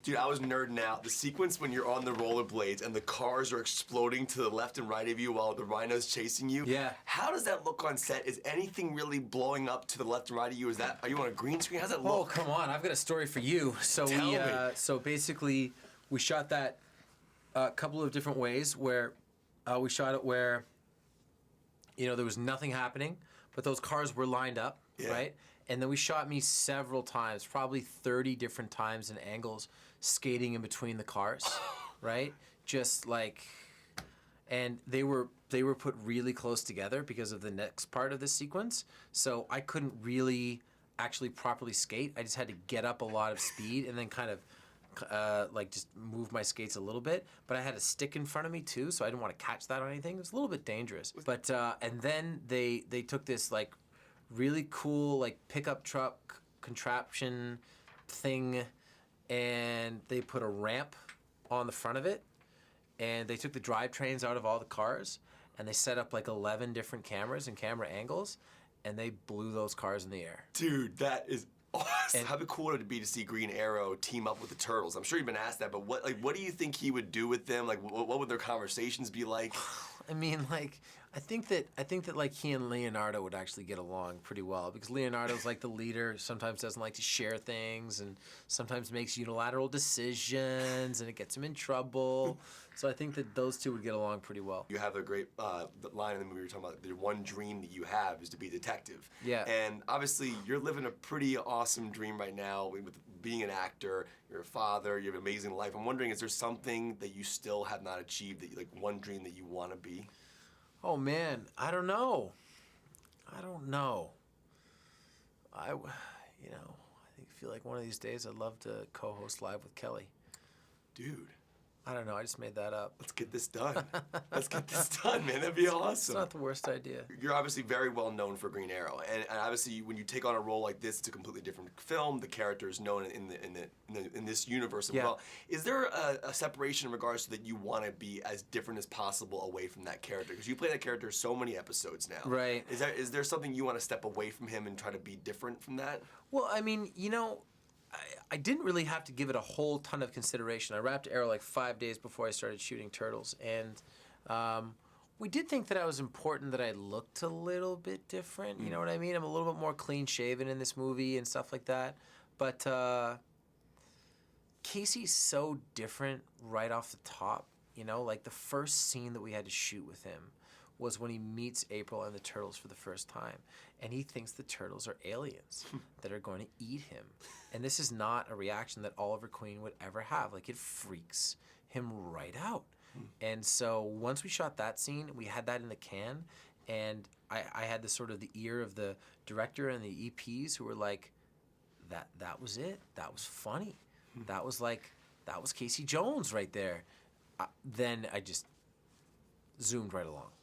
Dude, I was nerding out. The sequence when you're on the rollerblades and the cars are exploding to the left and right of you while the rhino's chasing you. Yeah. How does that look on set? Is anything really blowing up to the left and right of you? Are you on a green screen? How's that Oh, look? come on. I've got a story for you. So Tell me. So basically, we shot that a couple of different ways where we shot it where, there was nothing happening, but those cars were lined up, right? And then we shot me several times, probably 30 different times in angles, skating in between the cars, right? Just like, and they were put really close together because of the next part of this sequence. So I couldn't really actually properly skate. I just had to get up a lot of speed and then kind of just move my skates a little bit, but I had a stick in front of me too, so I didn't want to catch that on anything. It was a little bit dangerous. But and then they took this like really cool like pickup truck contraption thing, and they put a ramp on the front of it, and they took the drivetrains out of all the cars, and they set up like 11 different cameras and camera angles, and they blew those cars in the air. Dude, that is awesome. How cool would it be to see Green Arrow team up with the Turtles? I'm sure you've been asked that, but what do you think he would do with them? Like, what would their conversations be like? I mean, like, I think that like he and Leonardo would actually get along pretty well, because Leonardo's like the leader, sometimes doesn't like to share things, and sometimes makes unilateral decisions, and it gets him in trouble. So I think that those two would get along pretty well. You have a great line in the movie you're talking about. The one dream that you have is to be a detective. Yeah. And obviously, you're living a pretty awesome dream right now with being an actor. You're a father. You have an amazing life. I'm wondering, is there something that you still have not achieved, that like one dream that you want to be? Oh man, I don't know. I feel like one of these days I'd love to co-host Live with Kelly. Dude. I don't know, I just made that up. Let's get this done. Let's get this done, man. That'd be awesome. It's not the worst idea. You're obviously very well known for Green Arrow, and obviously when you take on a role like this, it's a completely different film. The character is known in this universe as well. Is there a separation in regards to that you want to be as different as possible away from that character? Because you play that character so many episodes now. Right. Is there something you want to step away from him and try to be different from that? Well, I mean, I didn't really have to give it a whole ton of consideration. I wrapped Arrow like 5 days before I started shooting Turtles, and we did think that I was important that I looked a little bit different. You know what I mean? I'm a little bit more clean-shaven in this movie and stuff like that. But Casey's so different right off the top. Like the first scene that we had to shoot with him was when he meets April and the Turtles for the first time. And he thinks the Turtles are aliens that are going to eat him. And this is not a reaction that Oliver Queen would ever have. Like, it freaks him right out. And so once we shot that scene, we had that in the can, and I had the sort of the ear of the director and the EPs who were like, that was it. That was funny. That was Casey Jones right there. Then I just zoomed right along.